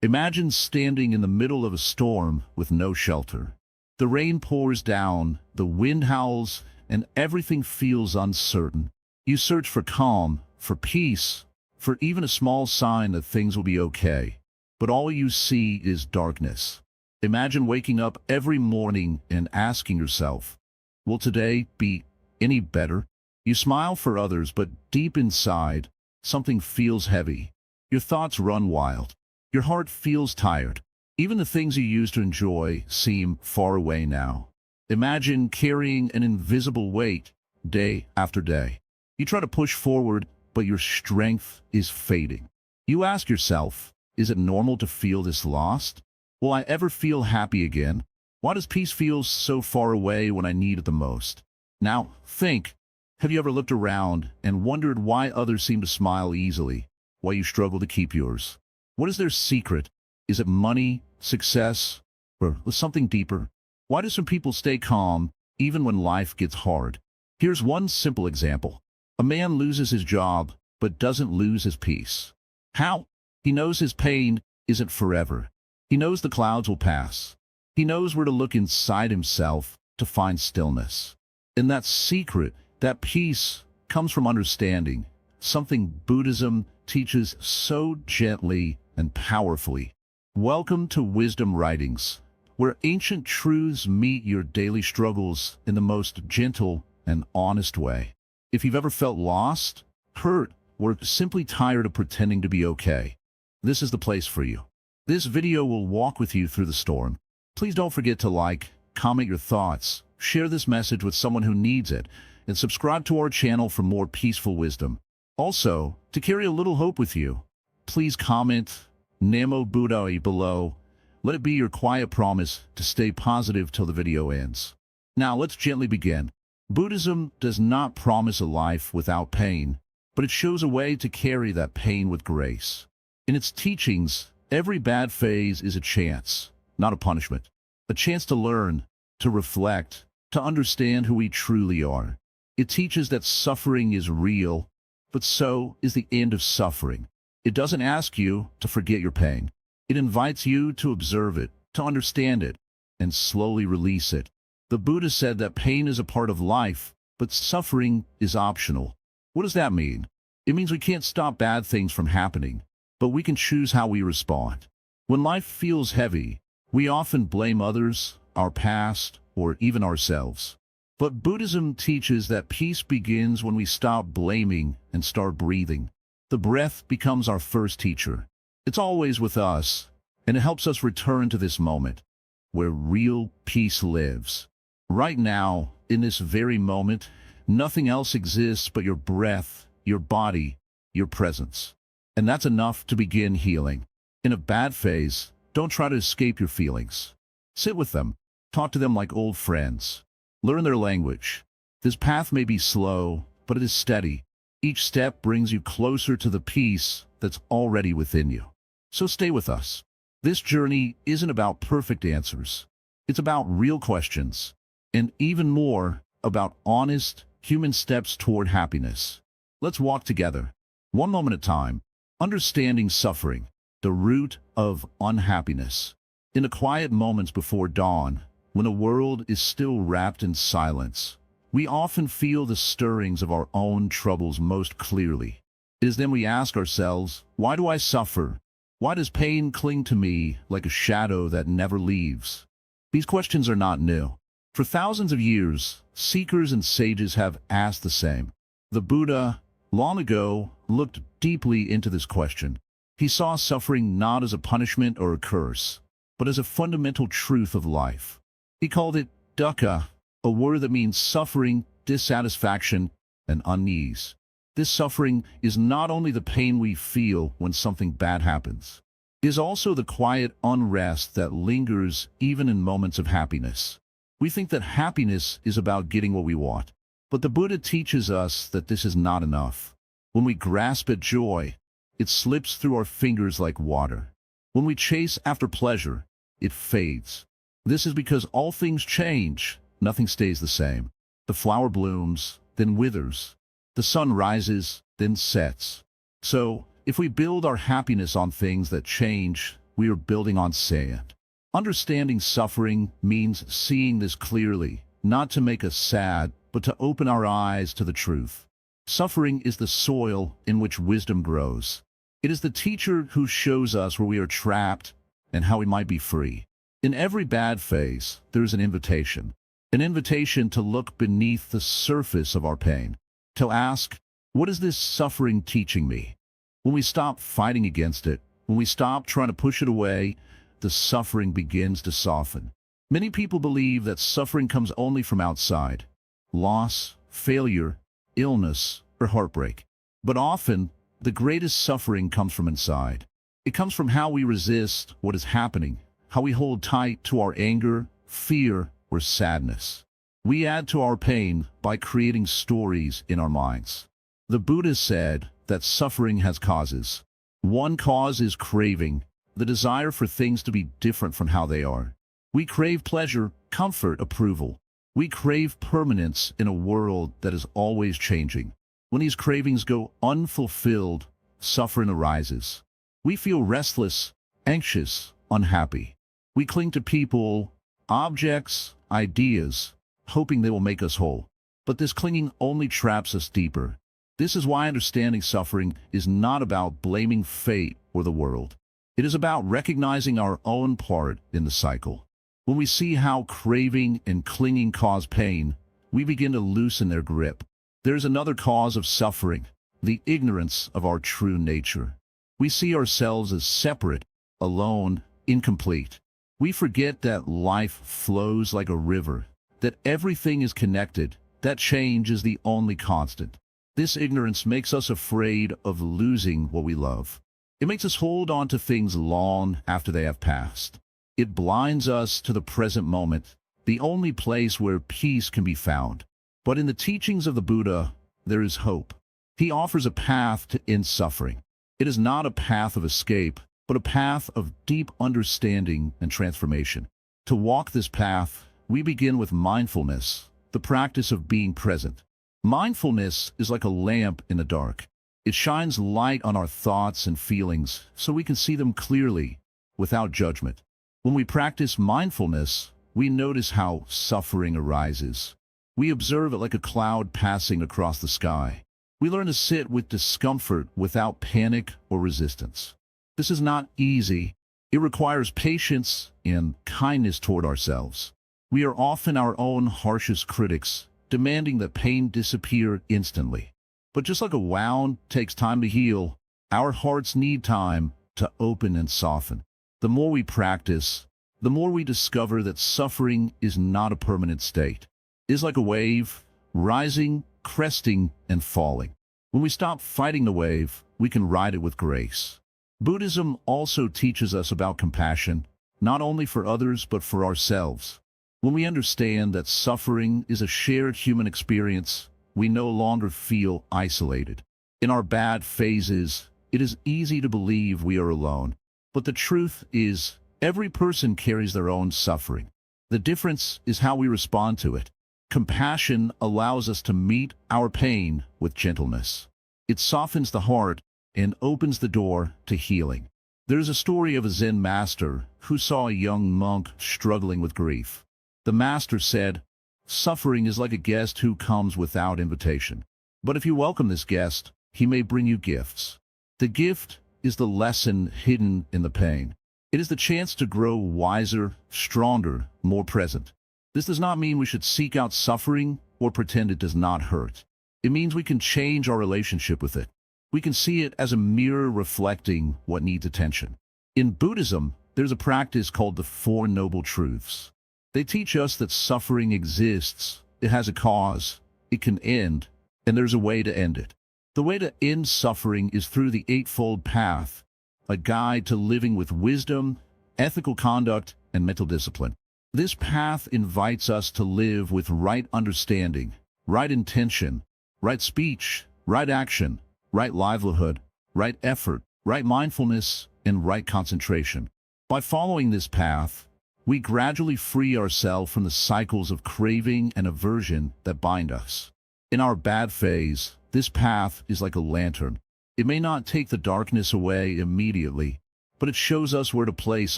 Imagine standing in the middle of a storm with no shelter. The rain pours down, the wind howls, and everything feels uncertain. You search for calm, for peace, for even a small sign that things will be okay. But all you see is darkness. Imagine waking up every morning and asking yourself, will today be any better? You smile for others, but deep inside, something feels heavy. Your thoughts run wild. Your heart feels tired. Even the things you used to enjoy seem far away now. Imagine carrying an invisible weight day after day. You try to push forward, but your strength is fading. You ask yourself, is it normal to feel this lost? Will I ever feel happy again? Why does peace feel so far away when I need it the most? Now, think. Have you ever looked around and wondered why others seem to smile easily, why you struggle to keep yours? What is their secret? Is it money, success, or something deeper? Why do some people stay calm even when life gets hard? Here's one simple example. A man loses his job, but doesn't lose his peace. How? He knows his pain isn't forever. He knows the clouds will pass. He knows where to look inside himself to find stillness. And that secret, that peace, comes from understanding, something Buddhism teaches so gently and powerfully. Welcome to Wisdom Writings, where ancient truths meet your daily struggles in the most gentle and honest way. If you've ever felt lost, hurt, or simply tired of pretending to be okay, this is the place for you. This video will walk with you through the storm. Please don't forget to like, comment your thoughts, share this message with someone who needs it, and subscribe to our channel for more peaceful wisdom. Also, to carry a little hope with you, please comment Namo Buddhai below. Let it be your quiet promise to stay positive till the video ends. Now let's gently begin. Buddhism does not promise a life without pain, but it shows a way to carry that pain with grace. In its teachings, every bad phase is a chance, not a punishment. A chance to learn, to reflect, to understand who we truly are. It teaches that suffering is real, but so is the end of suffering. It doesn't ask you to forget your pain. It invites you to observe it, to understand it, and slowly release it. The Buddha said that pain is a part of life, but suffering is optional. What does that mean? It means we can't stop bad things from happening, but we can choose how we respond. When life feels heavy, we often blame others, our past, or even ourselves. But Buddhism teaches that peace begins when we stop blaming and start breathing. The breath becomes our first teacher. It's always with us, and it helps us return to this moment, where real peace lives. Right now, in this very moment, nothing else exists but your breath, your body, your presence. And that's enough to begin healing. In a bad phase, don't try to escape your feelings. Sit with them, talk to them like old friends. Learn their language. This path may be slow, but it is steady. Each step brings you closer to the peace that's already within you. So stay with us. This journey isn't about perfect answers. It's about real questions, and even more, about honest, human steps toward happiness. Let's walk together, one moment at a time, understanding suffering, the root of unhappiness. In the quiet moments before dawn, when the world is still wrapped in silence, we often feel the stirrings of our own troubles most clearly. It is then we ask ourselves, why do I suffer? Why does pain cling to me like a shadow that never leaves? These questions are not new. For thousands of years, seekers and sages have asked the same. The Buddha, long ago, looked deeply into this question. He saw suffering not as a punishment or a curse, but as a fundamental truth of life. He called it dukkha, a word that means suffering, dissatisfaction, and unease. This suffering is not only the pain we feel when something bad happens. It is also the quiet unrest that lingers even in moments of happiness. We think that happiness is about getting what we want, but the Buddha teaches us that this is not enough. When we grasp at joy, it slips through our fingers like water. When we chase after pleasure, it fades. This is because all things change. Nothing stays the same. The flower blooms, then withers. The sun rises, then sets. So, if we build our happiness on things that change, we are building on sand. Understanding suffering means seeing this clearly, not to make us sad, but to open our eyes to the truth. Suffering is the soil in which wisdom grows. It is the teacher who shows us where we are trapped and how we might be free. In every bad phase, there is an invitation to look beneath the surface of our pain, to ask, what is this suffering teaching me? When we stop fighting against it, when we stop trying to push it away, the suffering begins to soften. Many people believe that suffering comes only from outside: loss, failure, illness, or heartbreak. But often, the greatest suffering comes from inside. It comes from how we resist what is happening, how we hold tight to our anger, fear, or sadness. We add to our pain by creating stories in our minds. The Buddha said that suffering has causes. One cause is craving, the desire for things to be different from how they are. We crave pleasure, comfort, approval. We crave permanence in a world that is always changing. When these cravings go unfulfilled, suffering arises. We feel restless, anxious, unhappy. We cling to people, objects, ideas, hoping they will make us whole. But this clinging only traps us deeper. This is why understanding suffering is not about blaming fate or the world. It is about recognizing our own part in the cycle. When we see how craving and clinging cause pain, we begin to loosen their grip. There is another cause of suffering: the ignorance of our true nature. We see ourselves as separate, alone, incomplete. We forget that life flows like a river, that everything is connected, that change is the only constant. This ignorance makes us afraid of losing what we love. It makes us hold on to things long after they have passed. It blinds us to the present moment, the only place where peace can be found. But in the teachings of the Buddha, there is hope. He offers a path to end suffering. It is not a path of escape, but a path of deep understanding and transformation. To walk this path, we begin with mindfulness, the practice of being present. Mindfulness is like a lamp in the dark. It shines light on our thoughts and feelings so we can see them clearly, without judgment. When we practice mindfulness, we notice how suffering arises. We observe it like a cloud passing across the sky. We learn to sit with discomfort without panic or resistance. This is not easy. It requires patience and kindness toward ourselves. We are often our own harshest critics, demanding that pain disappear instantly. But just like a wound takes time to heal, our hearts need time to open and soften. The more we practice, the more we discover that suffering is not a permanent state. It is like a wave, rising, cresting, and falling. When we stop fighting the wave, we can ride it with grace. Buddhism also teaches us about compassion, not only for others but for ourselves. When we understand that suffering is a shared human experience, we no longer feel isolated. In our bad phases, it is easy to believe we are alone. But the truth is, every person carries their own suffering. The difference is how we respond to it. Compassion allows us to meet our pain with gentleness. It softens the heart and opens the door to healing. There is a story of a Zen Master who saw a young monk struggling with grief. The Master said, "Suffering is like a guest who comes without invitation. But if you welcome this guest, he may bring you gifts." The gift is the lesson hidden in the pain. It is the chance to grow wiser, stronger, more present. This does not mean we should seek out suffering or pretend it does not hurt. It means we can change our relationship with it. We can see it as a mirror reflecting what needs attention. In Buddhism, there's a practice called the Four Noble Truths. They teach us that suffering exists, it has a cause, it can end, and there's a way to end it. The way to end suffering is through the Eightfold Path, a guide to living with wisdom, ethical conduct, and mental discipline. This path invites us to live with right understanding, right intention, right speech, right action, right livelihood, right effort, right mindfulness, and right concentration. By following this path, we gradually free ourselves from the cycles of craving and aversion that bind us. In our bad phase, this path is like a lantern. It may not take the darkness away immediately, but it shows us where to place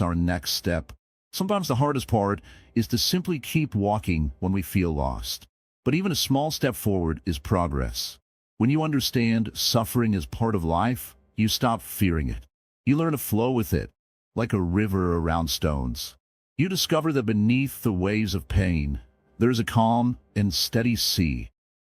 our next step. Sometimes the hardest part is to simply keep walking when we feel lost. But even a small step forward is progress. When you understand suffering is part of life, you stop fearing it. You learn to flow with it, like a river around stones. You discover that beneath the waves of pain, there is a calm and steady sea,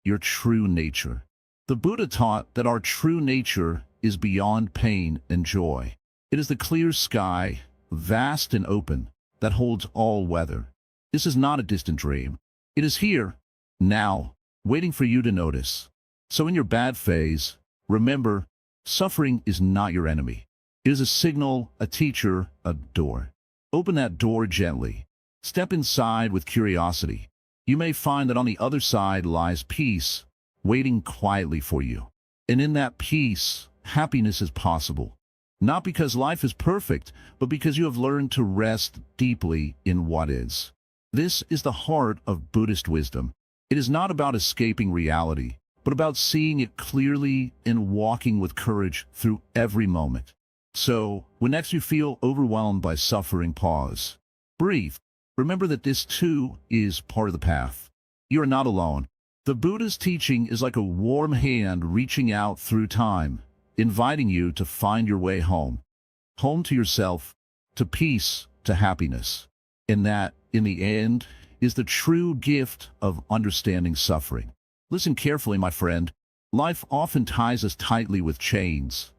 your true nature. The Buddha taught that our true nature is beyond pain and joy. It is the clear sky, vast and open, that holds all weather. This is not a distant dream. It is here, now, waiting for you to notice. So in your bad phase, remember, suffering is not your enemy. It is a signal, a teacher, a door. Open that door gently. Step inside with curiosity. You may find that on the other side lies peace, waiting quietly for you. And in that peace, happiness is possible. Not because life is perfect, but because you have learned to rest deeply in what is. This is the heart of Buddhist wisdom. It is not about escaping reality, but about seeing it clearly and walking with courage through every moment. So, when next you feel overwhelmed by suffering, pause. Breathe. Remember that this too is part of the path. You are not alone. The Buddha's teaching is like a warm hand reaching out through time, inviting you to find your way home. Home to yourself, to peace, to happiness. And that, in the end, is the true gift of understanding suffering. Listen carefully, my friend. Life often ties us tightly with chains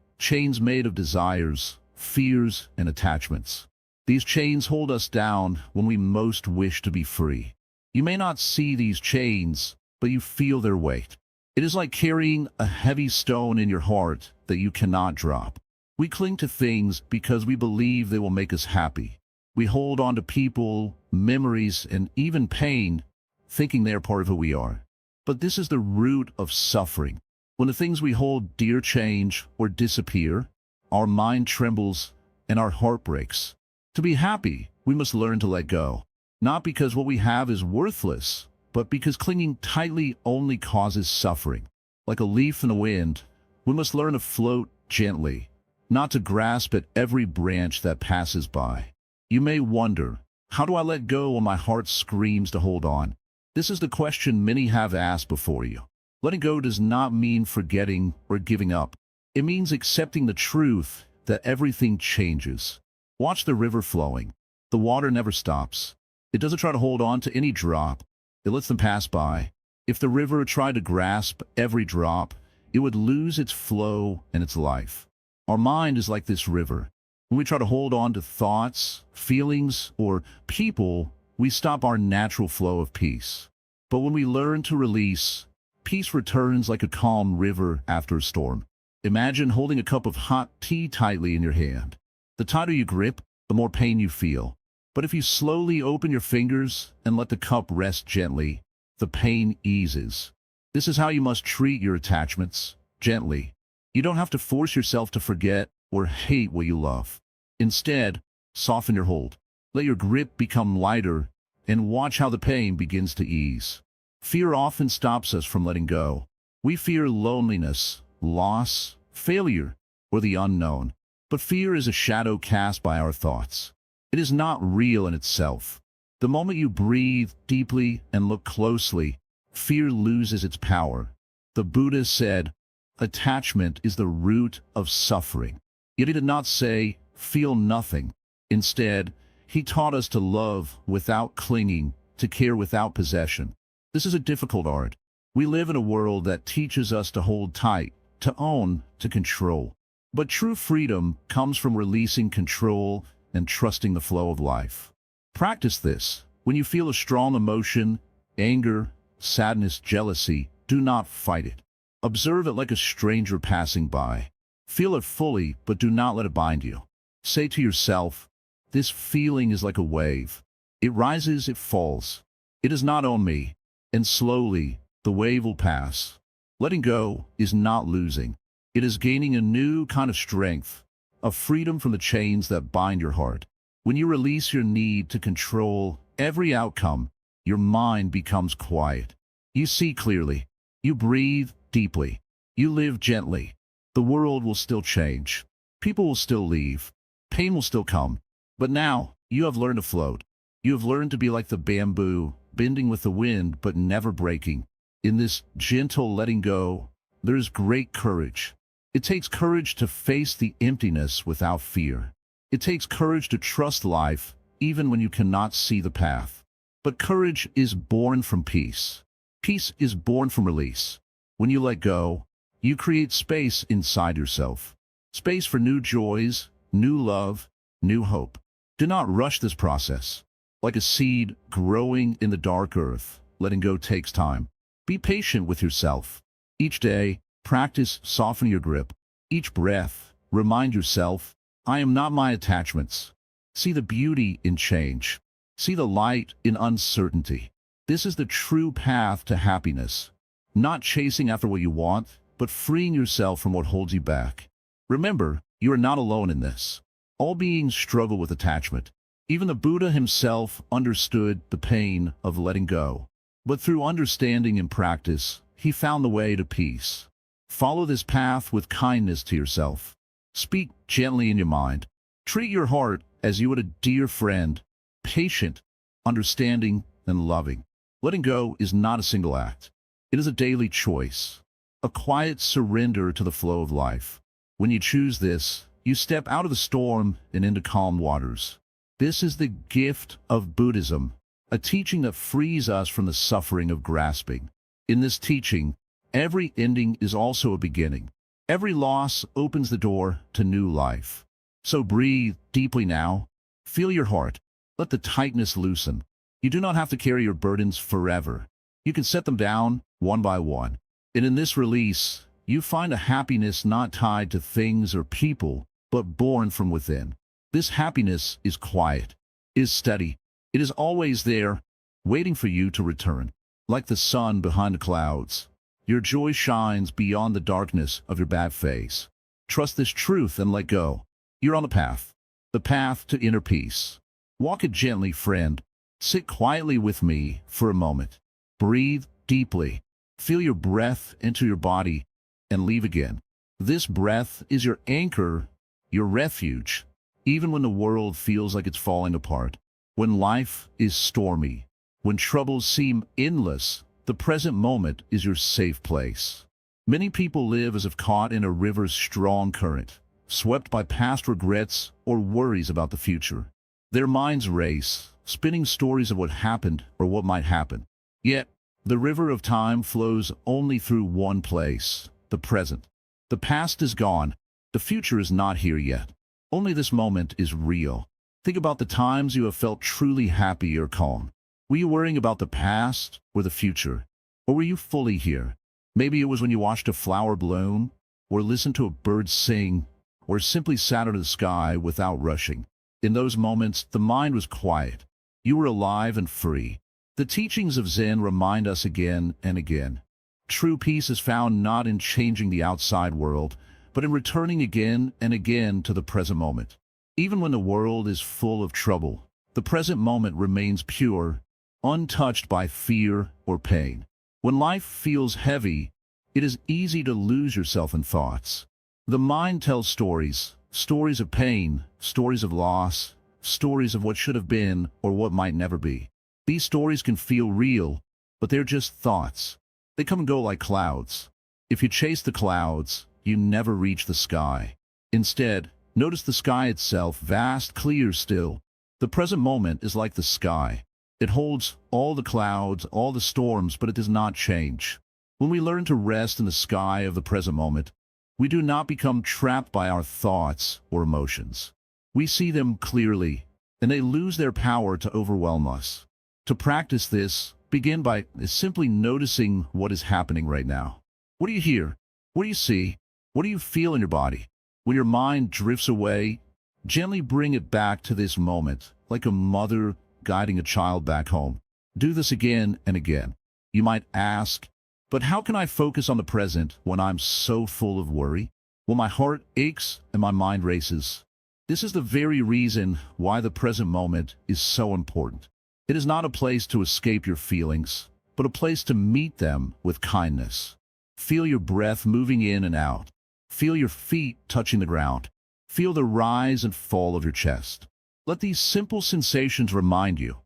made of desires, fears, and attachments. These chains hold us down when we most wish to be free. You may not see these chains, but you feel their weight. It is like carrying a heavy stone in your heart that you cannot drop. We cling to things because we believe they will make us happy. We hold on to people, memories, and even pain, thinking they are part of who we are. But this is the root of suffering. When the things we hold dear change or disappear, our mind trembles and our heart breaks. To be happy, we must learn to let go. Not because what we have is worthless, but because clinging tightly only causes suffering. Like a leaf in the wind, we must learn to float gently, not to grasp at every branch that passes by. You may wonder, how do I let go when my heart screams to hold on? This is the question many have asked before you. Letting go does not mean forgetting or giving up. It means accepting the truth that everything changes. Watch the river flowing. The water never stops. It doesn't try to hold on to any drop. It lets them pass by. If the river tried to grasp every drop, it would lose its flow and its life. Our mind is like this river. When we try to hold on to thoughts, feelings, or people, we stop our natural flow of peace. But when we learn to release, peace returns like a calm river after a storm. Imagine holding a cup of hot tea tightly in your hand. The tighter you grip, the more pain you feel. But if you slowly open your fingers and let the cup rest gently, the pain eases. This is how you must treat your attachments, gently. You don't have to force yourself to forget or hate what you love. Instead, soften your hold. Let your grip become lighter and watch how the pain begins to ease. Fear often stops us from letting go. We fear loneliness, loss, failure, or the unknown. But fear is a shadow cast by our thoughts. It is not real in itself. The moment you breathe deeply and look closely, fear loses its power. The Buddha said, attachment is the root of suffering. Yet he did not say, feel nothing. Instead, he taught us to love without clinging, to care without possession. This is a difficult art. We live in a world that teaches us to hold tight, to own, to control. But true freedom comes from releasing control and trusting the flow of life. Practice this. When you feel a strong emotion, anger, sadness, jealousy, do not fight it. Observe it like a stranger passing by. Feel it fully, but do not let it bind you. Say to yourself, this feeling is like a wave. It rises, it falls. It does not own me. And slowly, the wave will pass. Letting go is not losing. It is gaining a new kind of strength, a freedom from the chains that bind your heart. When you release your need to control every outcome, your mind becomes quiet. You see clearly. You breathe deeply. You live gently. The world will still change. People will still leave. Pain will still come. But now, you have learned to float. You have learned to be like the bamboo, bending with the wind but never breaking. In this gentle letting go, there is great courage. It takes courage to face the emptiness without fear. It takes courage to trust life, even when you cannot see the path. But courage is born from peace. Peace is born from release. When you let go, you create space inside yourself. Space for new joys, new love, new hope. Do not rush this process. Like a seed growing in the dark earth, letting go takes time. Be patient with yourself. Each day, practice softening your grip. Each breath, remind yourself, I am not my attachments. See the beauty in change. See the light in uncertainty. This is the true path to happiness. Not chasing after what you want, but freeing yourself from what holds you back. Remember, you are not alone in this. All beings struggle with attachment. Even the Buddha himself understood the pain of letting go. But through understanding and practice, he found the way to peace. Follow this path with kindness to yourself. Speak gently in your mind. Treat your heart as you would a dear friend, patient, understanding, and loving. Letting go is not a single act. It is a daily choice, a quiet surrender to the flow of life. When you choose this, you step out of the storm and into calm waters. This is the gift of Buddhism, a teaching that frees us from the suffering of grasping. In this teaching, every ending is also a beginning. Every loss opens the door to new life. So breathe deeply now. Feel your heart. Let the tightness loosen. You do not have to carry your burdens forever. You can set them down one by one. And in this release, you find a happiness not tied to things or people, but born from within. This happiness is quiet, is steady. It is always there, waiting for you to return. Like the sun behind the clouds, your joy shines beyond the darkness of your bad face. Trust this truth and let go. You're on the path to inner peace. Walk it gently, friend. Sit quietly with me for a moment. Breathe deeply. Feel your breath enter your body and leave again. This breath is your anchor, your refuge, even when the world feels like it's falling apart. When life is stormy, when troubles seem endless, the present moment is your safe place. Many people live as if caught in a river's strong current, swept by past regrets or worries about the future. Their minds race, spinning stories of what happened or what might happen. Yet, the river of time flows only through one place, the present. The past is gone. The future is not here yet. Only this moment is real. Think about the times you have felt truly happy or calm. Were you worrying about the past or the future? Or were you fully here? Maybe it was when you watched a flower bloom, or listened to a bird sing, or simply sat under the sky without rushing. In those moments, the mind was quiet. You were alive and free. The teachings of Zen remind us again and again. True peace is found not in changing the outside world, but in returning again and again to the present moment. Even when the world is full of trouble, the present moment remains pure, untouched by fear or pain. When life feels heavy, it is easy to lose yourself in thoughts. The mind tells stories, stories of pain, stories of loss, stories of what should have been or what might never be. These stories can feel real, but they're just thoughts. They come and go like clouds. If you chase the clouds, you never reach the sky. Instead, notice the sky itself, vast, clear, still. The present moment is like the sky. It holds all the clouds, all the storms, but it does not change. When we learn to rest in the sky of the present moment, we do not become trapped by our thoughts or emotions. We see them clearly, and they lose their power to overwhelm us. To practice this, begin by simply noticing what is happening right now. What do you hear? What do you see? What do you feel in your body? When your mind drifts away, gently bring it back to this moment, like a mother guiding a child back home. Do this again and again. You might ask, but how can I focus on the present when I'm so full of worry? When my heart aches and my mind races. This is the very reason why the present moment is so important. It is not a place to escape your feelings, but a place to meet them with kindness. Feel your breath moving in and out. Feel your feet touching the ground. Feel the rise and fall of your chest. Let these simple sensations remind you,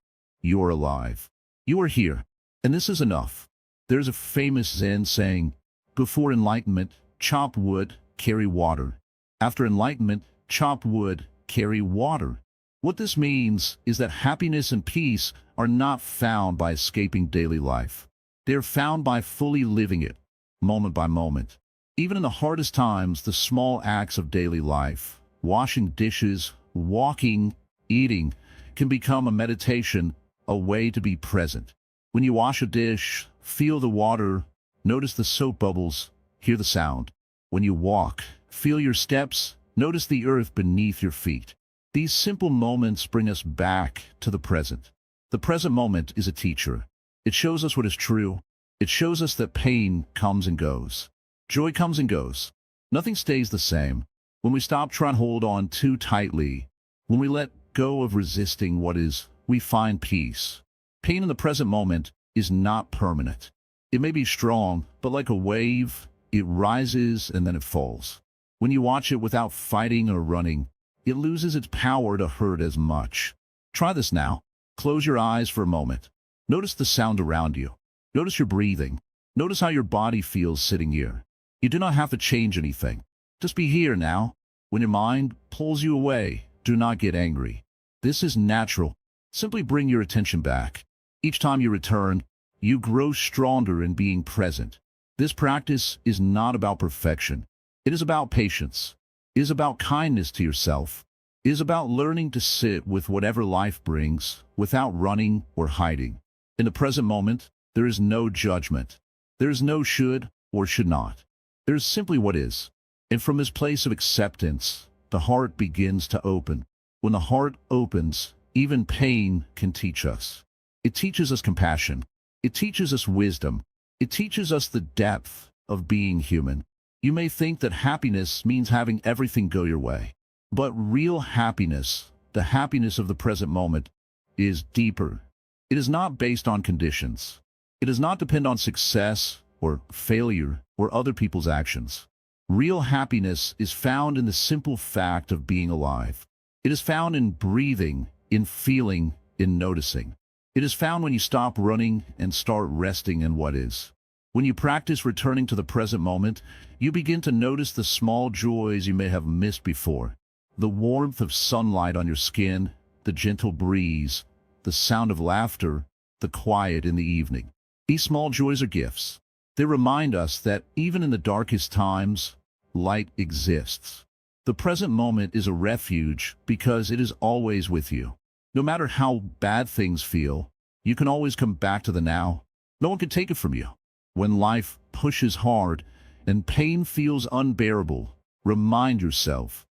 you are alive. You are here, and this is enough. There's a famous Zen saying, before enlightenment, chop wood, carry water. After enlightenment, chop wood, carry water. What this means is that happiness and peace are not found by escaping daily life. They are found by fully living it, moment by moment. Even in the hardest times, the small acts of daily life, washing dishes, walking, eating, can become a meditation, a way to be present. When you wash a dish, feel the water, notice the soap bubbles, hear the sound. When you walk, feel your steps, notice the earth beneath your feet. These simple moments bring us back to the present. The present moment is a teacher. It shows us what is true. It shows us that pain comes and goes. Joy comes and goes. Nothing stays the same. When we stop trying to hold on too tightly, when we let go of resisting what is, we find peace. Pain in the present moment is not permanent. It may be strong, but like a wave, it rises and then it falls. When you watch it without fighting or running, it loses its power to hurt as much. Try this now. Close your eyes for a moment. Notice the sound around you. Notice your breathing. Notice how your body feels sitting here. You do not have to change anything. Just be here now. When your mind pulls you away, do not get angry. This is natural. Simply bring your attention back. Each time you return, you grow stronger in being present. This practice is not about perfection. It is about patience. It is about kindness to yourself. It is about learning to sit with whatever life brings without running or hiding. In the present moment, there is no judgment. There is no should or should not. There is simply what is. And from this place of acceptance, the heart begins to open. When the heart opens, even pain can teach us. It teaches us compassion. It teaches us wisdom. It teaches us the depth of being human. You may think that happiness means having everything go your way. But real happiness, the happiness of the present moment, is deeper. It is not based on conditions. It does not depend on success or failure or other people's actions. Real happiness is found in the simple fact of being alive. It is found in breathing, in feeling, in noticing. It is found when you stop running and start resting in what is. When you practice returning to the present moment, you begin to notice the small joys you may have missed before. The warmth of sunlight on your skin, the gentle breeze, the sound of laughter, the quiet in the evening. These small joys are gifts. They remind us that even in the darkest times, light exists. The present moment is a refuge because it is always with you. No matter how bad things feel, you can always come back to the now. No one can take it from you. When life pushes hard and pain feels unbearable, remind yourself,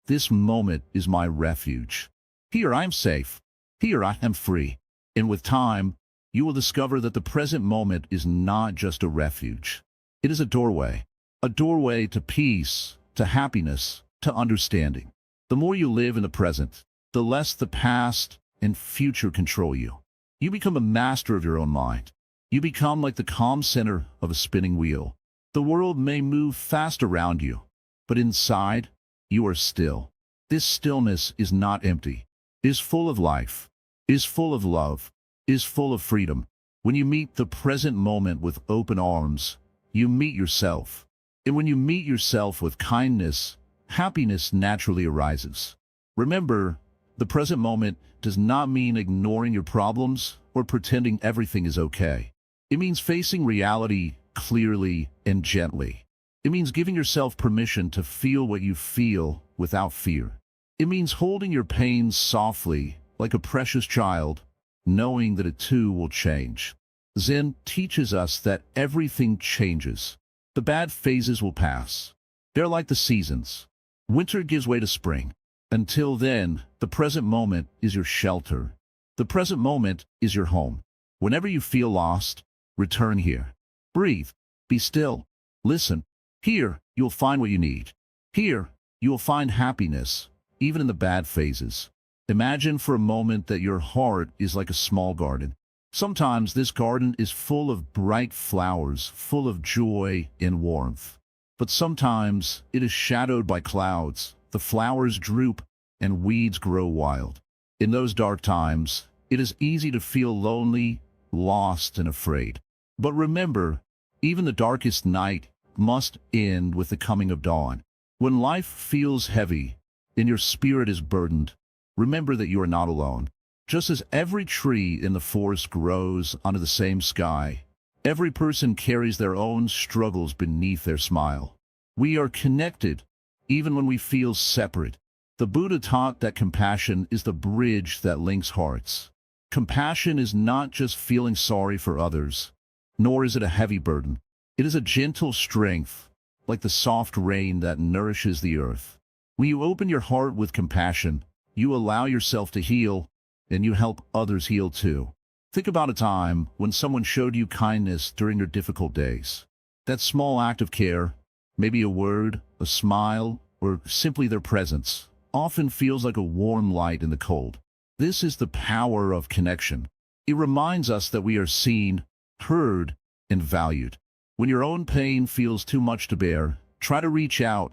this moment is my refuge. Here I am safe. Here I am free. And with time, you will discover that the present moment is not just a refuge. It is a doorway to peace, to happiness, to understanding. The more you live in the present, the less the past and future control you. You become a master of your own mind. You become like the calm center of a spinning wheel. The world may move fast around you, but inside, you are still. This stillness is not empty. It is full of life. It is full of love. It is full of freedom. When you meet the present moment with open arms, you meet yourself. And when you meet yourself with kindness, happiness naturally arises. Remember, the present moment does not mean ignoring your problems or pretending everything is okay. It means facing reality clearly and gently. It means giving yourself permission to feel what you feel without fear. It means holding your pain softly, like a precious child, knowing that it too will change. Zen teaches us that everything changes. The bad phases will pass. They're like the seasons. Winter gives way to spring. Until then, the present moment is your shelter. The present moment is your home. Whenever you feel lost, return here. Breathe. Be still. Listen. Here, you'll find what you need. Here, you will find happiness, even in the bad phases. Imagine for a moment that your heart is like a small garden. Sometimes this garden is full of bright flowers, full of joy and warmth. But sometimes it is shadowed by clouds, the flowers droop, and weeds grow wild. In those dark times, it is easy to feel lonely, lost, and afraid. But remember, even the darkest night must end with the coming of dawn. When life feels heavy and your spirit is burdened, remember that you are not alone. Just as every tree in the forest grows under the same sky, every person carries their own struggles beneath their smile. We are connected, even when we feel separate. The Buddha taught that compassion is the bridge that links hearts. Compassion is not just feeling sorry for others, nor is it a heavy burden. It is a gentle strength, like the soft rain that nourishes the earth. When you open your heart with compassion, you allow yourself to heal, and you help others heal too. Think about a time when someone showed you kindness during your difficult days. That small act of care, maybe a word, a smile, or simply their presence, often feels like a warm light in the cold. This is the power of connection. It reminds us that we are seen, heard, and valued. When your own pain feels too much to bear, try to reach out,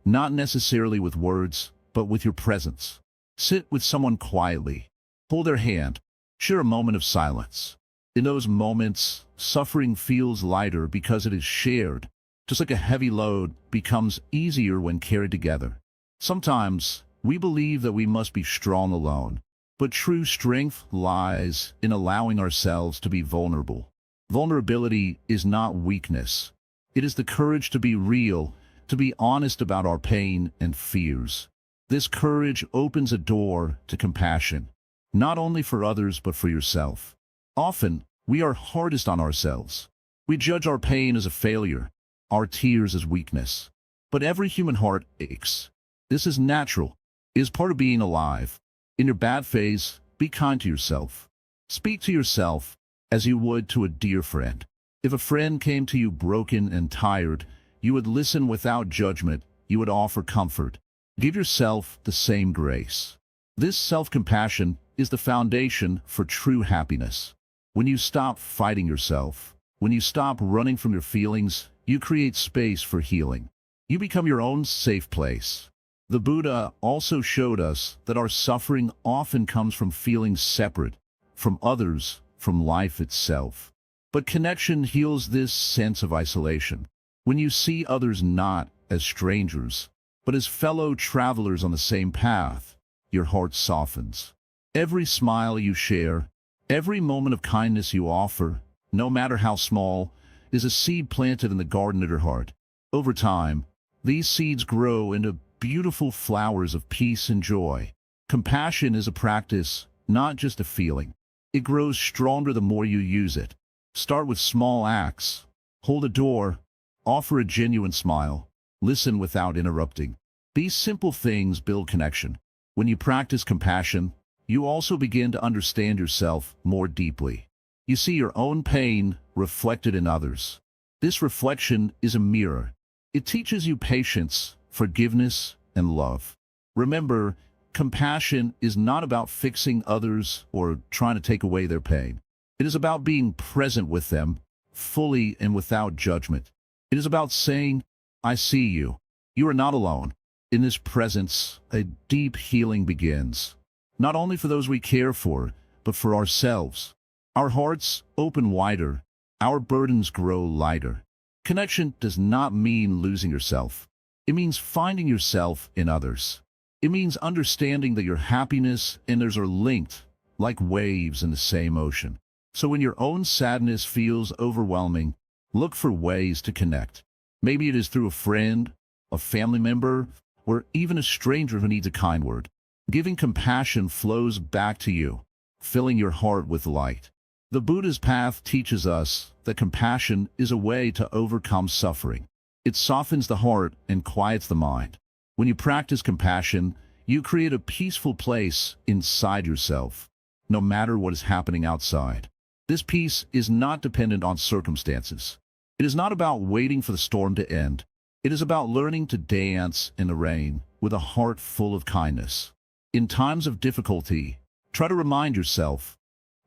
not necessarily with words, but with your presence. Sit with someone quietly. Hold their hand. Share a moment of silence. In those moments, suffering feels lighter because it is shared, just like a heavy load becomes easier when carried together. Sometimes, we believe that we must be strong alone, but true strength lies in allowing ourselves to be vulnerable. Vulnerability is not weakness. It is the courage to be real, to be honest about our pain and fears. This courage opens a door to compassion, not only for others but for yourself. Often, we are hardest on ourselves. We judge our pain as a failure, our tears as weakness. But every human heart aches. This is natural. It is part of being alive. In your bad phase, be kind to yourself. Speak to yourself as you would to a dear friend. If a friend came to you broken and tired, you would listen without judgment. You would offer comfort. Give yourself the same grace. This self-compassion is the foundation for true happiness. When you stop fighting yourself, when you stop running from your feelings, you create space for healing. You become your own safe place. The Buddha also showed us that our suffering often comes from feeling separate from others, from life itself. But connection heals this sense of isolation. When you see others not as strangers, but as fellow travelers on the same path, your heart softens. Every smile you share, every moment of kindness you offer, no matter how small, is a seed planted in the garden of your heart. Over time, these seeds grow into beautiful flowers of peace and joy. Compassion is a practice, not just a feeling. It grows stronger the more you use it. Start with small acts. Hold a door. Offer a genuine smile. Listen without interrupting. These simple things build connection. When you practice compassion, you also begin to understand yourself more deeply. You see your own pain reflected in others. This reflection is a mirror. It teaches you patience, forgiveness, and love. Remember, compassion is not about fixing others or trying to take away their pain. It is about being present with them, fully and without judgment. It is about saying, I see you. You are not alone. In this presence, a deep healing begins, not only for those we care for, but for ourselves. Our hearts open wider. Our burdens grow lighter. Connection does not mean losing yourself. It means finding yourself in others. It means understanding that your happiness and theirs are linked, like waves in the same ocean. So when your own sadness feels overwhelming, look for ways to connect. Maybe it is through a friend, a family member, or even a stranger who needs a kind word. Giving compassion flows back to you, filling your heart with light. The Buddha's path teaches us that compassion is a way to overcome suffering. It softens the heart and quiets the mind. When you practice compassion, you create a peaceful place inside yourself, no matter what is happening outside. This peace is not dependent on circumstances. It is not about waiting for the storm to end. It is about learning to dance in the rain with a heart full of kindness. In times of difficulty, try to remind yourself,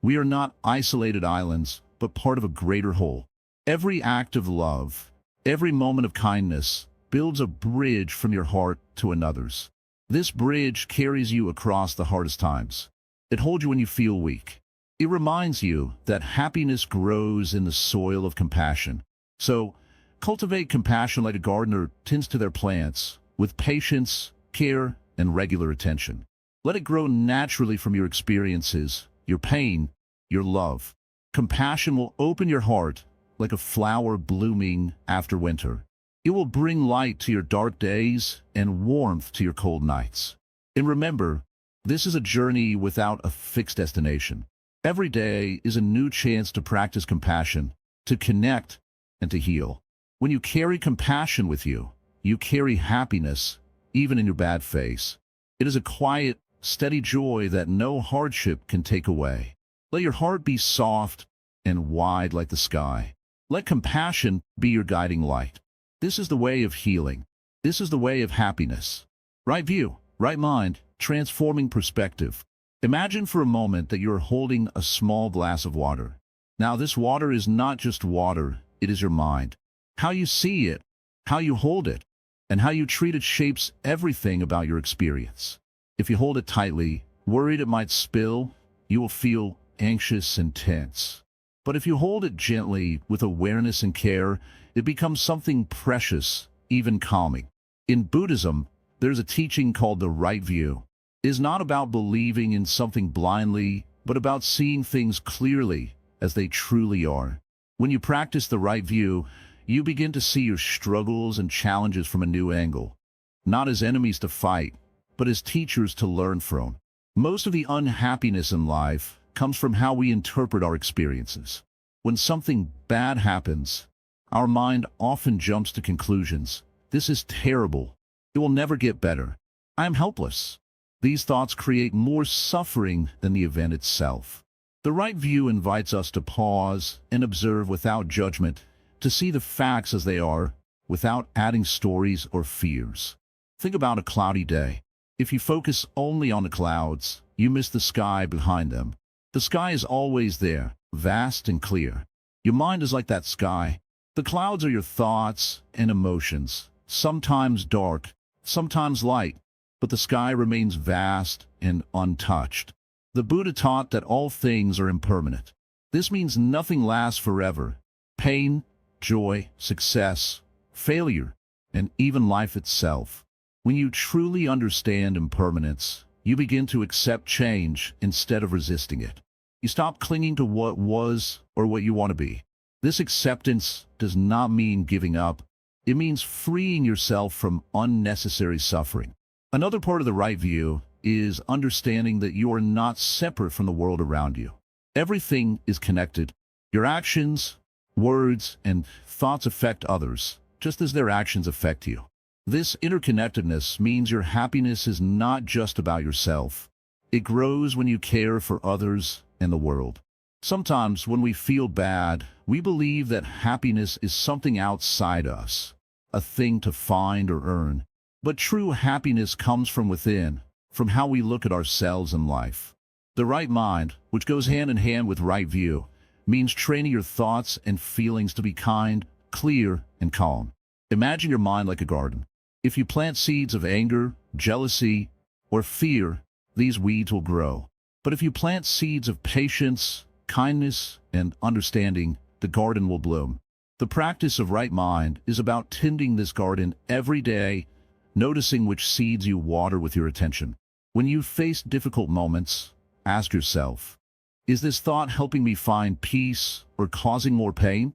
we are not isolated islands, but part of a greater whole. Every act of love, every moment of kindness builds a bridge from your heart to another's. This bridge carries you across the hardest times. It holds you when you feel weak. It reminds you that happiness grows in the soil of compassion. So, cultivate compassion like a gardener tends to their plants, with patience, care, and regular attention. Let it grow naturally from your experiences, your pain, your love. Compassion will open your heart like a flower blooming after winter. It will bring light to your dark days and warmth to your cold nights. And remember, this is a journey without a fixed destination. Every day is a new chance to practice compassion, to connect, and to heal. When you carry compassion with you, you carry happiness, even in your bad phase. It is a quiet, steady joy that no hardship can take away. Let your heart be soft and wide like the sky. Let compassion be your guiding light. This is the way of healing. This is the way of happiness. Right view, right mind, transforming perspective. Imagine for a moment that you're holding a small glass of water. Now, this water is not just water, it is your mind. How you see it, how you hold it, and how you treat it shapes everything about your experience. If you hold it tightly, worried it might spill, you will feel anxious and tense. But if you hold it gently, with awareness and care, it becomes something precious, even calming. In Buddhism, there's a teaching called the right view. It is not about believing in something blindly, but about seeing things clearly as they truly are. When you practice the right view, you begin to see your struggles and challenges from a new angle, not as enemies to fight, but as teachers to learn from. Most of the unhappiness in life comes from how we interpret our experiences. When something bad happens, our mind often jumps to conclusions. This is terrible. It will never get better. I am helpless. These thoughts create more suffering than the event itself. The right view invites us to pause and observe without judgment, to see the facts as they are, without adding stories or fears. Think about a cloudy day. If you focus only on the clouds, you miss the sky behind them. The sky is always there, vast and clear. Your mind is like that sky. The clouds are your thoughts and emotions, sometimes dark, sometimes light, but the sky remains vast and untouched. The Buddha taught that all things are impermanent. This means nothing lasts forever. Pain, joy, success, failure, and even life itself. When you truly understand impermanence, you begin to accept change instead of resisting it. You stop clinging to what was or what you want to be. This acceptance does not mean giving up. It means freeing yourself from unnecessary suffering. Another part of the right view is understanding that you are not separate from the world around you. Everything is connected. Your actions, words, and thoughts affect others, just as their actions affect you. This interconnectedness means your happiness is not just about yourself. It grows when you care for others and the world. Sometimes when we feel bad, we believe that happiness is something outside us, a thing to find or earn. But true happiness comes from within, from how we look at ourselves and life. The right mind, which goes hand in hand with right view, means training your thoughts and feelings to be kind, clear, and calm. Imagine your mind like a garden. If you plant seeds of anger, jealousy, or fear, these weeds will grow. But if you plant seeds of patience, kindness, and understanding, the garden will bloom. The practice of right mind is about tending this garden every day, noticing which seeds you water with your attention. When you face difficult moments, ask yourself, is this thought helping me find peace or causing more pain?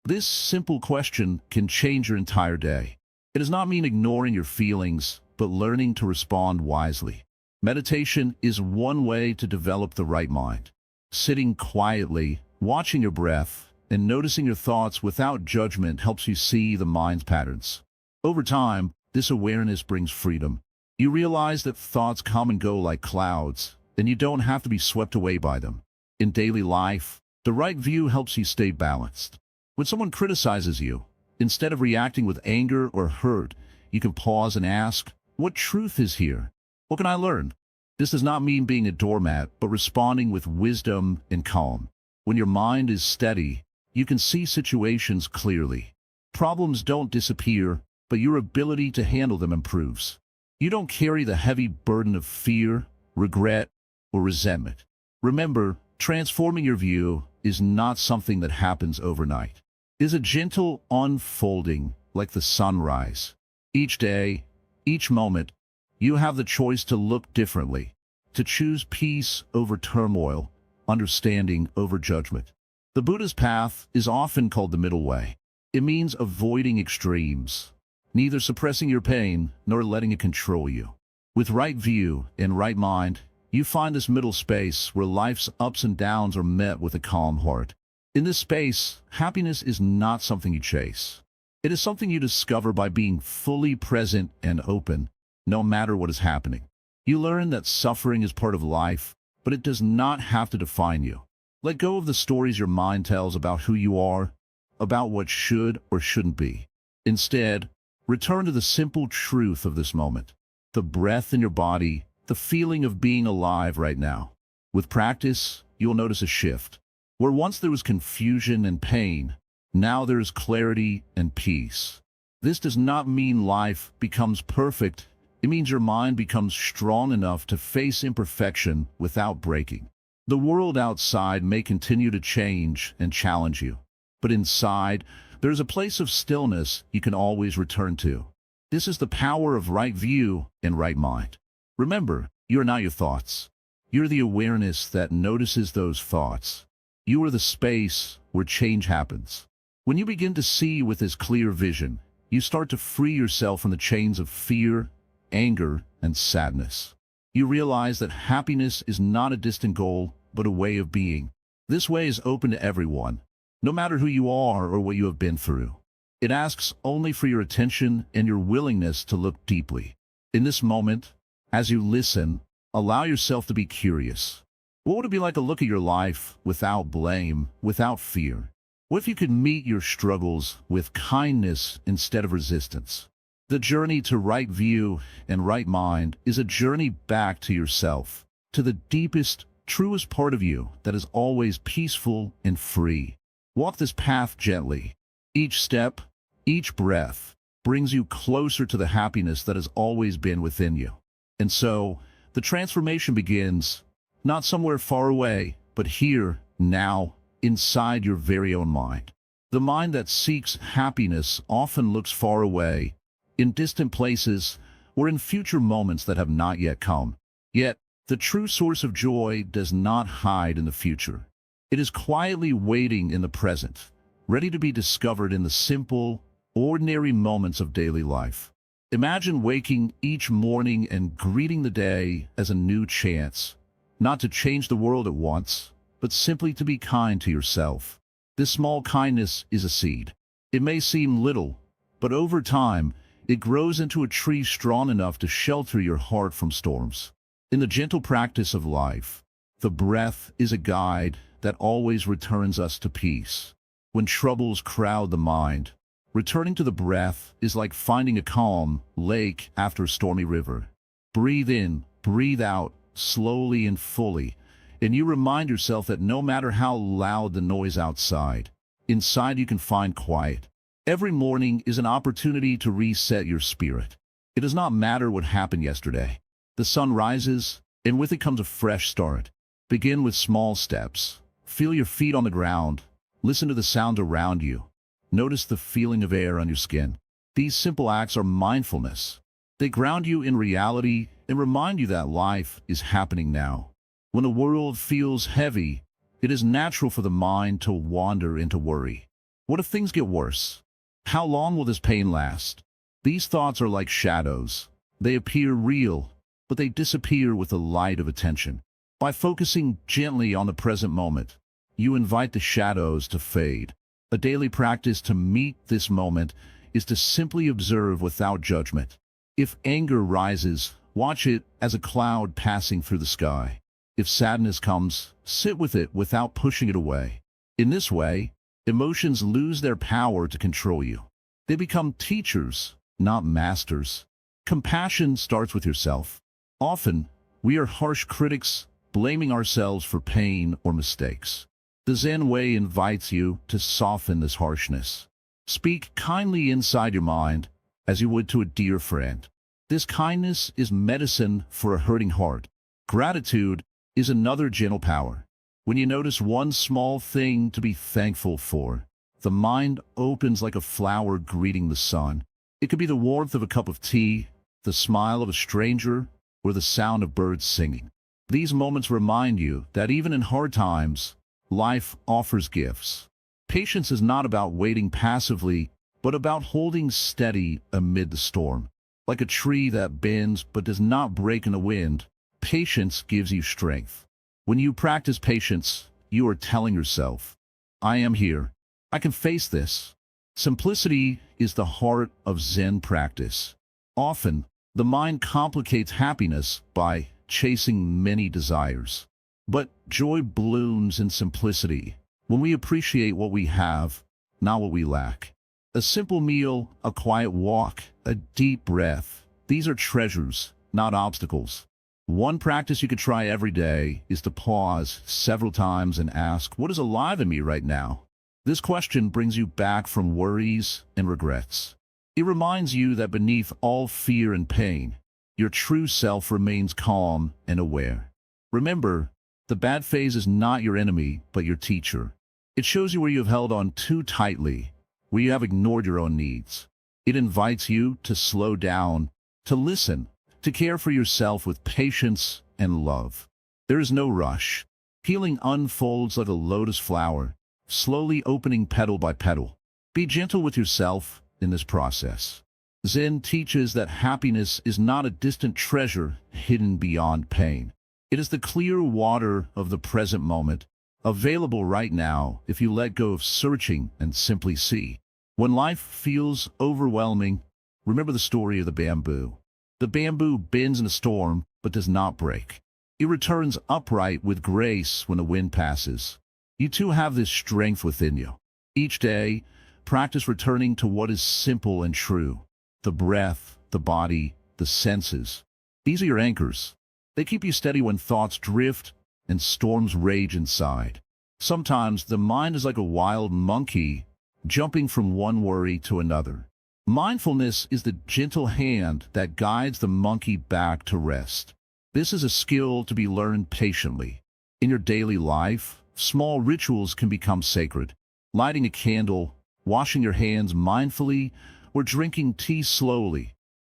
This simple question can change your entire day. It does not mean ignoring your feelings, but learning to respond wisely. Meditation is one way to develop the right mind. Sitting quietly, watching your breath, and noticing your thoughts without judgment helps you see the mind's patterns. Over time, this awareness brings freedom. You realize that thoughts come and go like clouds, and you don't have to be swept away by them. In daily life, the right view helps you stay balanced. When someone criticizes you, instead of reacting with anger or hurt, you can pause and ask, what truth is here? What can I learn? This does not mean being a doormat, but responding with wisdom and calm. When your mind is steady, you can see situations clearly. Problems don't disappear, but your ability to handle them improves. You don't carry the heavy burden of fear, regret, or resentment. Remember, transforming your view is not something that happens overnight. It is a gentle unfolding like the sunrise. Each day, each moment, you have the choice to look differently, to choose peace over turmoil, understanding over judgment. The Buddha's path is often called the middle way. It means avoiding extremes, neither suppressing your pain nor letting it control you. With right view and right mind, you find this middle space where life's ups and downs are met with a calm heart. In this space, happiness is not something you chase. It is something you discover by being fully present and open, no matter what is happening. You learn that suffering is part of life, but it does not have to define you. Let go of the stories your mind tells about who you are, about what should or shouldn't be. Instead, return to the simple truth of this moment, the breath in your body, the feeling of being alive right now. With practice, you'll notice a shift. Where once there was confusion and pain, now there is clarity and peace. This does not mean life becomes perfect. It means your mind becomes strong enough to face imperfection without breaking. The world outside may continue to change and challenge you, but inside, there is a place of stillness you can always return to. This is the power of right view and right mind. Remember, you are not your thoughts. You're the awareness that notices those thoughts. You are the space where change happens. When you begin to see with this clear vision, you start to free yourself from the chains of fear, anger, and sadness. You realize that happiness is not a distant goal, but a way of being. This way is open to everyone, no matter who you are or what you have been through. It asks only for your attention and your willingness to look deeply. In this moment, as you listen, allow yourself to be curious. What would it be like to look at your life without blame, without fear? What if you could meet your struggles with kindness instead of resistance? The journey to right view and right mind is a journey back to yourself, to the deepest, truest part of you that is always peaceful and free. Walk this path gently. Each step, each breath, brings you closer to the happiness that has always been within you. And so, the transformation begins, not somewhere far away, but here, now, inside your very own mind. The mind that seeks happiness often looks far away, in distant places, or in future moments that have not yet come. Yet, the true source of joy does not hide in the future. It is quietly waiting in the present, ready to be discovered in the simple, ordinary moments of daily life. Imagine waking each morning and greeting the day as a new chance, not to change the world at once, but simply to be kind to yourself. This small kindness is a seed. It may seem little, but over time, it grows into a tree strong enough to shelter your heart from storms. In the gentle practice of life, the breath is a guide that always returns us to peace. When troubles crowd the mind, returning to the breath is like finding a calm lake after a stormy river. Breathe in, breathe out, slowly and fully, and you remind yourself that no matter how loud the noise outside, inside you can find quiet. Every morning is an opportunity to reset your spirit. It does not matter what happened yesterday. The sun rises, and with it comes a fresh start. Begin with small steps. Feel your feet on the ground. Listen to the sound around you. Notice the feeling of air on your skin. These simple acts are mindfulness. They ground you in reality and remind you that life is happening now. When the world feels heavy, it is natural for the mind to wander into worry. What if things get worse? How long will this pain last? These thoughts are like shadows. They appear real, but they disappear with the light of attention. By focusing gently on the present moment, you invite the shadows to fade. A daily practice to meet this moment is to simply observe without judgment. If anger rises, watch it as a cloud passing through the sky. If sadness comes, sit with it without pushing it away. In this way, emotions lose their power to control you. They become teachers, not masters. Compassion starts with yourself. Often, we are harsh critics, blaming ourselves for pain or mistakes. The Zen way invites you to soften this harshness. Speak kindly inside your mind, as you would to a dear friend. This kindness is medicine for a hurting heart. Gratitude is another gentle power. When you notice one small thing to be thankful for, the mind opens like a flower greeting the sun. It could be the warmth of a cup of tea, the smile of a stranger, or the sound of birds singing. These moments remind you that even in hard times, life offers gifts. Patience is not about waiting passively, but about holding steady amid the storm. Like a tree that bends but does not break in the wind, patience gives you strength. When you practice patience, you are telling yourself, I am here. I can face this. Simplicity is the heart of Zen practice. Often, the mind complicates happiness by chasing many desires. But joy blooms in simplicity, when we appreciate what we have, not what we lack. A simple meal, a quiet walk, a deep breath, these are treasures, not obstacles. One practice you could try every day is to pause several times and ask, what is alive in me right now? This question brings you back from worries and regrets. It reminds you that beneath all fear and pain, your true self remains calm and aware. Remember, the bad phase is not your enemy, but your teacher. It shows you where you have held on too tightly, where you have ignored your own needs. It invites you to slow down, to listen, to care for yourself with patience and love. There is no rush. Healing unfolds like a lotus flower, slowly opening petal by petal. Be gentle with yourself in this process. Zen teaches that happiness is not a distant treasure hidden beyond pain. It is the clear water of the present moment, available right now if you let go of searching and simply see. When life feels overwhelming, remember the story of the bamboo. The bamboo bends in a storm, but does not break. It returns upright with grace when the wind passes. You too have this strength within you. Each day, practice returning to what is simple and true. The breath, the body, the senses. These are your anchors. They keep you steady when thoughts drift and storms rage inside. Sometimes the mind is like a wild monkey, jumping from one worry to another. Mindfulness is the gentle hand that guides the monkey back to rest. This is a skill to be learned patiently. In your daily life, small rituals can become sacred. Lighting a candle, washing your hands mindfully, or drinking tea slowly.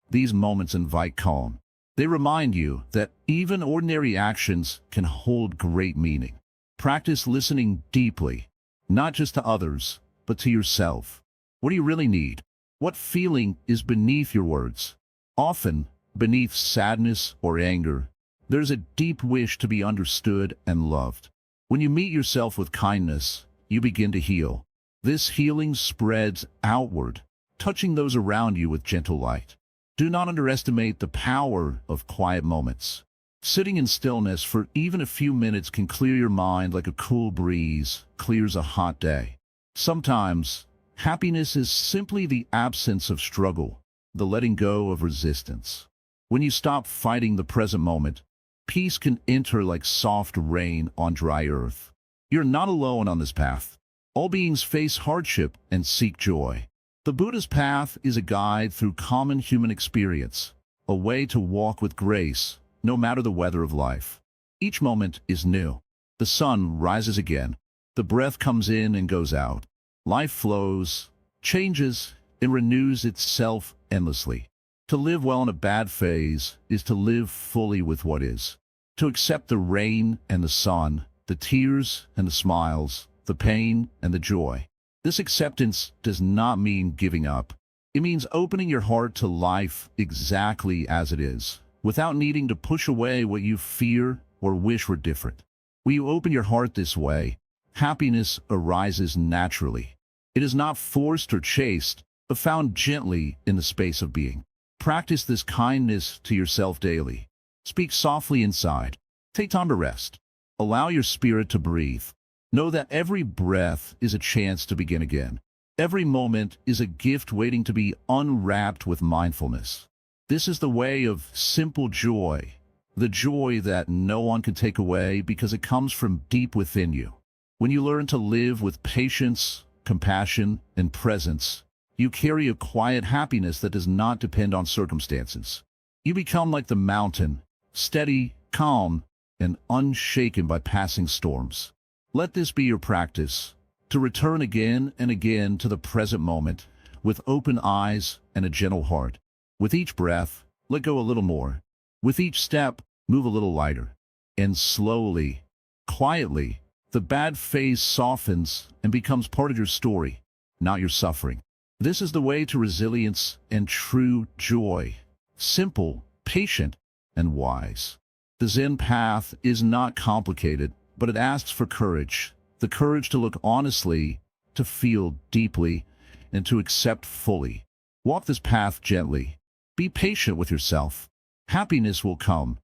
These moments invite calm. They remind you that even ordinary actions can hold great meaning. Practice listening deeply, not just to others, but to yourself. What do you really need? What feeling is beneath your words? Often, beneath sadness or anger, there's a deep wish to be understood and loved. When you meet yourself with kindness, you begin to heal. This healing spreads outward, touching those around you with gentle light. Do not underestimate the power of quiet moments. Sitting in stillness for even a few minutes can clear your mind like a cool breeze clears a hot day. Sometimes, happiness is simply the absence of struggle, the letting go of resistance. When you stop fighting the present moment, peace can enter like soft rain on dry earth. You're not alone on this path. All beings face hardship and seek joy. The Buddha's path is a guide through common human experience, a way to walk with grace, no matter the weather of life. Each moment is new. The sun rises again. The breath comes in and goes out. Life flows, changes, and renews itself endlessly. To live well in a bad phase is to live fully with what is. To accept the rain and the sun, the tears and the smiles, the pain and the joy. This acceptance does not mean giving up. It means opening your heart to life exactly as it is, without needing to push away what you fear or wish were different. When you open your heart this way, happiness arises naturally. It is not forced or chased, but found gently in the space of being. Practice this kindness to yourself daily. Speak softly inside. Take time to rest. Allow your spirit to breathe. Know that every breath is a chance to begin again. Every moment is a gift waiting to be unwrapped with mindfulness. This is the way of simple joy, the joy that no one can take away because it comes from deep within you. When you learn to live with patience, compassion, and presence, you carry a quiet happiness that does not depend on circumstances. You become like the mountain, steady, calm, and unshaken by passing storms. Let this be your practice, to return again and again to the present moment, with open eyes and a gentle heart. With each breath, let go a little more. With each step, move a little lighter. And slowly, quietly, the bad phase softens and becomes part of your story, not your suffering. This is the way to resilience and true joy. Simple, patient, and wise. The Zen path is not complicated, but it asks for courage. The courage to look honestly, to feel deeply, and to accept fully. Walk this path gently. Be patient with yourself. Happiness will come,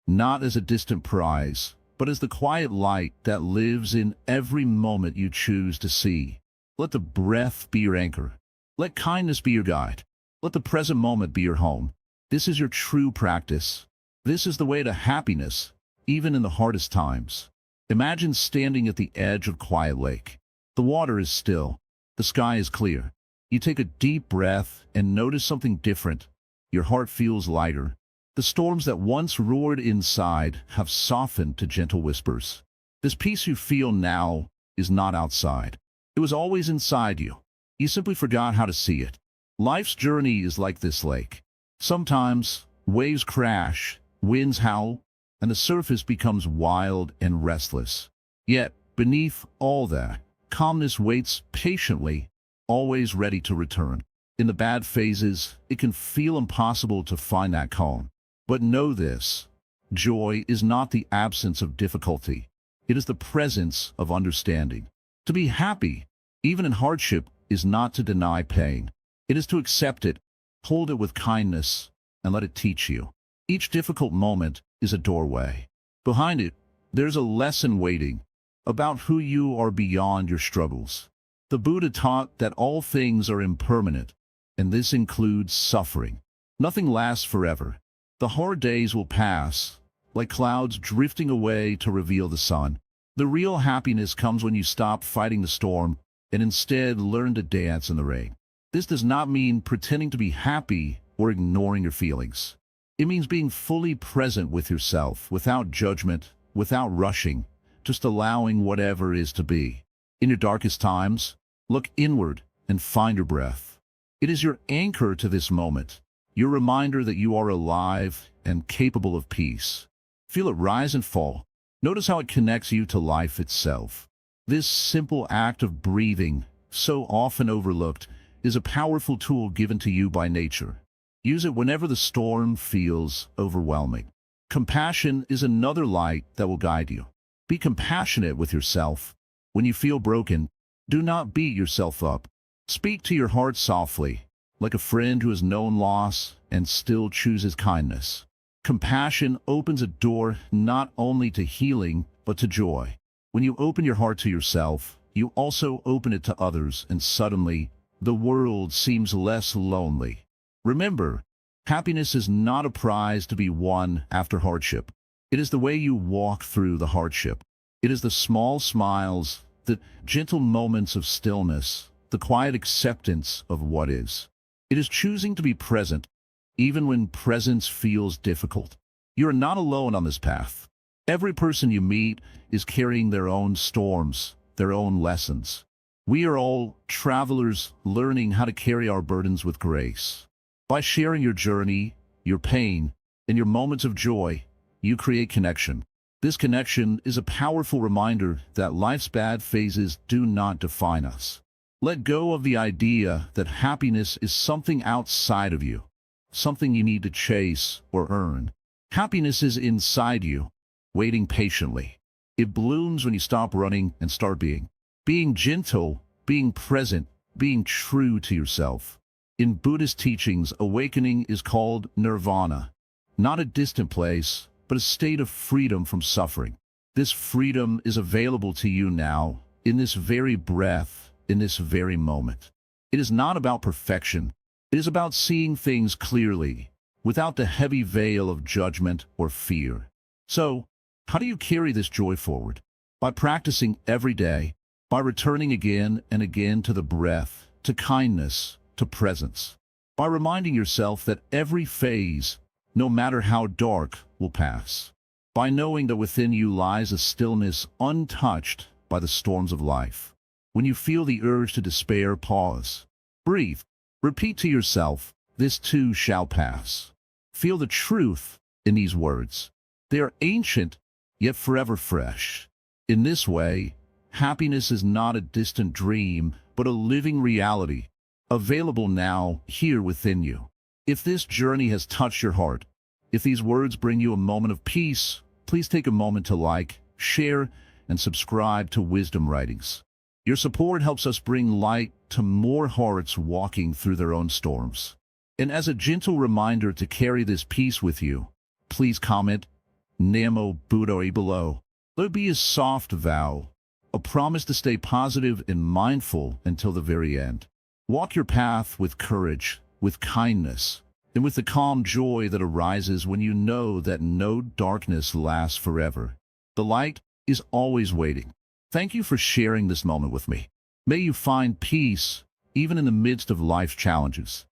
not as a distant prize, but as the quiet light that lives in every moment you choose to see. Let the breath be your anchor. Let kindness be your guide. Let the present moment be your home. This is your true practice. This is the way to happiness, even in the hardest times. Imagine standing at the edge of a quiet lake. The water is still. The sky is clear. You take a deep breath and notice something different. Your heart feels lighter. The storms that once roared inside have softened to gentle whispers. This peace you feel now is not outside. It was always inside you. You simply forgot how to see it. Life's journey is like this lake. Sometimes waves crash, winds howl, and the surface becomes wild and restless. Yet, beneath all that, calmness waits patiently, always ready to return. In the bad phases, it can feel impossible to find that calm. But know this, joy is not the absence of difficulty. It is the presence of understanding. To be happy, even in hardship, is not to deny pain. It is to accept it, hold it with kindness, and let it teach you. Each difficult moment is a doorway. Behind it, there's a lesson waiting about who you are beyond your struggles. The Buddha taught that all things are impermanent, and this includes suffering. Nothing lasts forever. The hard days will pass, like clouds drifting away to reveal the sun. The real happiness comes when you stop fighting the storm and instead learn to dance in the rain. This does not mean pretending to be happy or ignoring your feelings. It means being fully present with yourself, without judgment, without rushing, just allowing whatever is to be. In your darkest times, look inward and find your breath. It is your anchor to this moment, your reminder that you are alive and capable of peace. Feel it rise and fall. Notice how it connects you to life itself. This simple act of breathing, so often overlooked, is a powerful tool given to you by nature. Use it whenever the storm feels overwhelming. Compassion is another light that will guide you. Be compassionate with yourself. When you feel broken, do not beat yourself up. Speak to your heart softly, like a friend who has known loss and still chooses kindness. Compassion opens a door not only to healing, but to joy. When you open your heart to yourself, you also open it to others, and suddenly, the world seems less lonely. Remember, happiness is not a prize to be won after hardship. It is the way you walk through the hardship. It is the small smiles, the gentle moments of stillness, the quiet acceptance of what is. It is choosing to be present, even when presence feels difficult. You are not alone on this path. Every person you meet is carrying their own storms, their own lessons. We are all travelers learning how to carry our burdens with grace. By sharing your journey, your pain, and your moments of joy, you create connection. This connection is a powerful reminder that life's bad phases do not define us. Let go of the idea that happiness is something outside of you, something you need to chase or earn. Happiness is inside you, waiting patiently. It blooms when you stop running and start being. Being gentle, being present, being true to yourself. In Buddhist teachings, awakening is called nirvana, not a distant place, but a state of freedom from suffering. This freedom is available to you now, in this very breath, in this very moment. It is not about perfection. It is about seeing things clearly, without the heavy veil of judgment or fear. So, how do you carry this joy forward? By practicing every day, by returning again and again to the breath, to kindness, to presence. By reminding yourself that every phase, no matter how dark, will pass. By knowing that within you lies a stillness untouched by the storms of life. When you feel the urge to despair, pause. Breathe. Repeat to yourself, this too shall pass. Feel the truth in these words. They are ancient, yet forever fresh. In this way, happiness is not a distant dream, but a living reality, available now, here within you. If this journey has touched your heart, if these words bring you a moment of peace, please take a moment to like, share, and subscribe to Wisdom Writings. Your support helps us bring light to more hearts walking through their own storms. And as a gentle reminder to carry this peace with you, please comment Namo Buddha below. Let it be a soft vow, a promise to stay positive and mindful until the very end. Walk your path with courage, with kindness, and with the calm joy that arises when you know that no darkness lasts forever. The light is always waiting. Thank you for sharing this moment with me. May you find peace, even in the midst of life's challenges.